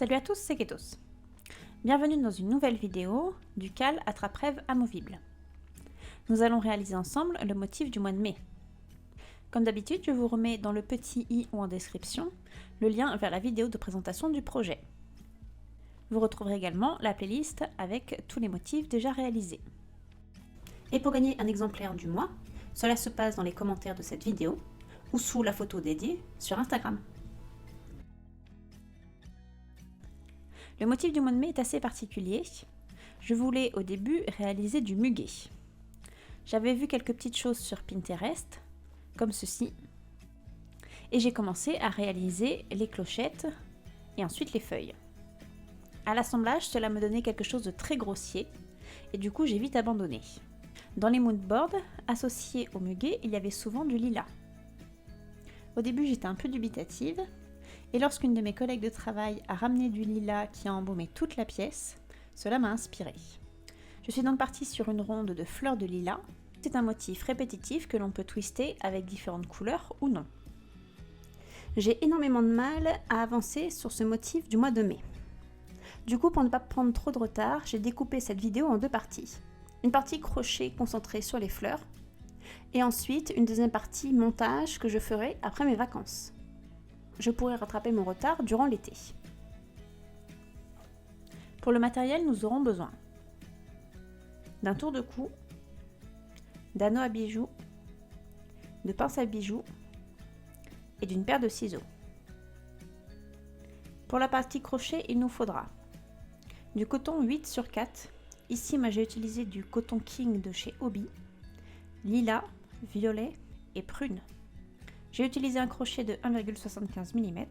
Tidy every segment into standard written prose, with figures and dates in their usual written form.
Salut à tous, c'est Ketos. Bienvenue dans une nouvelle vidéo du cal attrape-rêve amovible. Nous allons réaliser ensemble le motif du mois de mai. Comme d'habitude, je vous remets dans le petit i ou en description le lien vers la vidéo de présentation du projet. Vous retrouverez également la playlist avec tous les motifs déjà réalisés. Et pour gagner un exemplaire du mois, cela se passe dans les commentaires de cette vidéo ou sous la photo dédiée sur Instagram. Le motif du mois de mai est assez particulier. Je voulais au début réaliser du muguet. J'avais vu quelques petites choses sur Pinterest, comme ceci, et j'ai commencé à réaliser les clochettes et ensuite les feuilles. À l'assemblage, cela me donnait quelque chose de très grossier, et du coup j'ai vite abandonné. Dans les moodboards associés au muguet, il y avait souvent du lilas. Au début j'étais un peu dubitative, et lorsqu'une de mes collègues de travail a ramené du lilas qui a embaumé toute la pièce, cela m'a inspirée. Je suis donc partie sur une ronde de fleurs de lilas. C'est un motif répétitif que l'on peut twister avec différentes couleurs ou non. J'ai énormément de mal à avancer sur ce motif du mois de mai. Du coup, pour ne pas prendre trop de retard, j'ai découpé cette vidéo en deux parties. Une partie crochet concentrée sur les fleurs, et ensuite une deuxième partie montage que je ferai après mes vacances. Je pourrai rattraper mon retard durant l'été. Pour le matériel, nous aurons besoin d'un tour de cou, d'anneaux à bijoux, de pinces à bijoux et d'une paire de ciseaux. Pour la partie crochet, il nous faudra du coton 8/4. Ici, moi j'ai utilisé du coton King de chez Hobby, lilas, violet et prune. J'ai utilisé un crochet de 1,75 mm.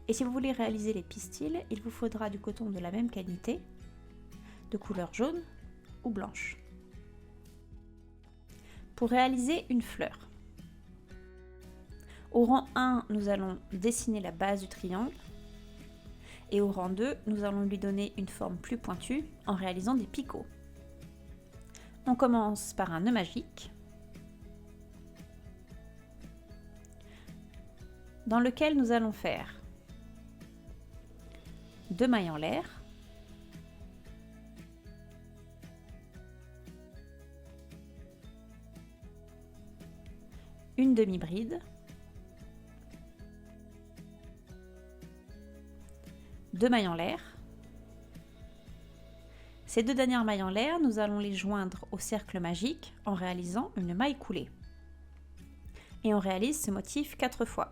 Et si vous voulez réaliser les pistils, il vous faudra du coton de la même qualité, de couleur jaune ou blanche. Pour réaliser une fleur, au rang 1, nous allons dessiner la base du triangle. Et au rang 2, nous allons lui donner une forme plus pointue en réalisant des picots. On commence par un nœud magique, dans lequel nous allons faire 2 mailles en l'air, une demi-bride, 2 mailles en l'air. Ces deux dernières mailles en l'air, nous allons les joindre au cercle magique en réalisant une maille coulée. Et on réalise ce motif 4 fois.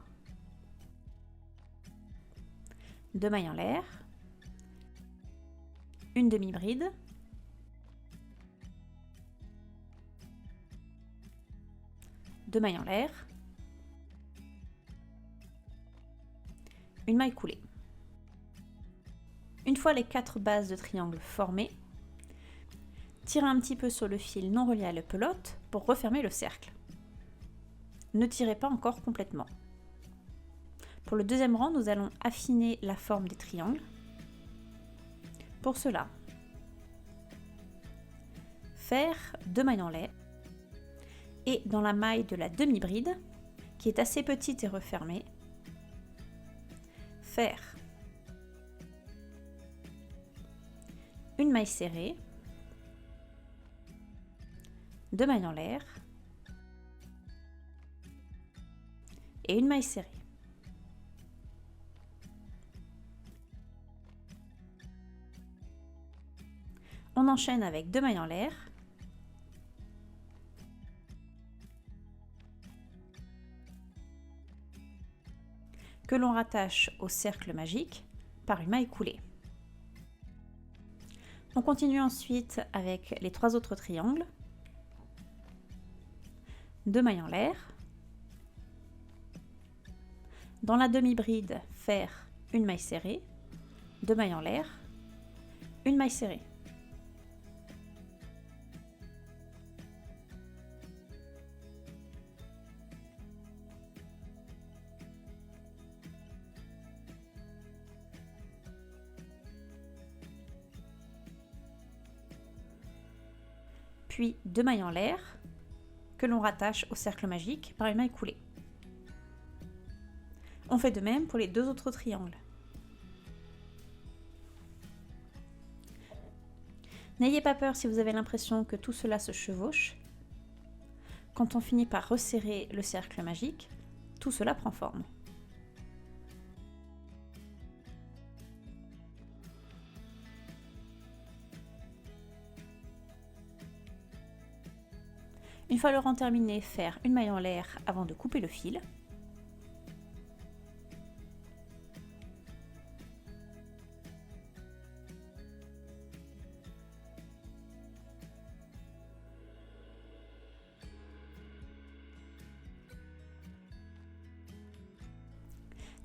2 mailles en l'air, une demi-bride, deux mailles en l'air, une maille coulée. Une fois les 4 bases de triangle formées, tirez un petit peu sur le fil non relié à la pelote pour refermer le cercle. Ne tirez pas encore complètement. Pour le deuxième rang, nous allons affiner la forme des triangles. Pour cela, faire 2 mailles en l'air et dans la maille de la demi-bride, qui est assez petite et refermée, faire une maille serrée, 2 mailles en l'air et une maille serrée. On enchaîne avec 2 mailles en l'air, que l'on rattache au cercle magique par une maille coulée. On continue ensuite avec les 3 autres triangles, 2 mailles en l'air, dans la demi-bride faire une maille serrée, 2 mailles en l'air, une maille serrée. Puis 2 mailles en l'air que l'on rattache au cercle magique par une maille coulée. On fait de même pour les 2 autres triangles. N'ayez pas peur si vous avez l'impression que tout cela se chevauche. Quand on finit par resserrer le cercle magique, tout cela prend forme. Une fois le rang terminé, faire une maille en l'air avant de couper le fil.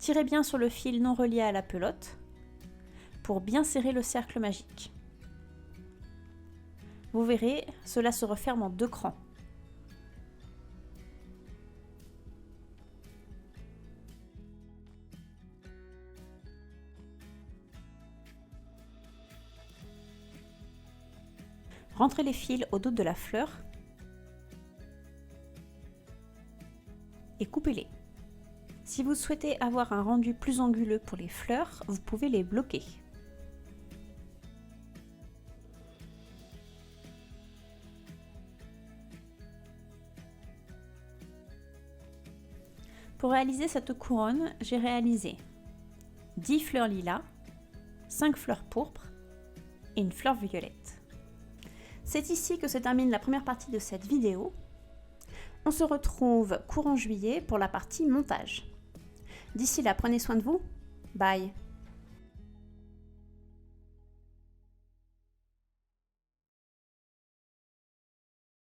Tirez bien sur le fil non relié à la pelote pour bien serrer le cercle magique. Vous verrez, cela se referme en 2 crans. Rentrez les fils au dos de la fleur et coupez-les. Si vous souhaitez avoir un rendu plus anguleux pour les fleurs, vous pouvez les bloquer. Pour réaliser cette couronne, j'ai réalisé 10 fleurs lilas, 5 fleurs pourpres et une fleur violette. C'est ici que se termine la première partie de cette vidéo. On se retrouve courant juillet pour la partie montage. D'ici là, prenez soin de vous. Bye!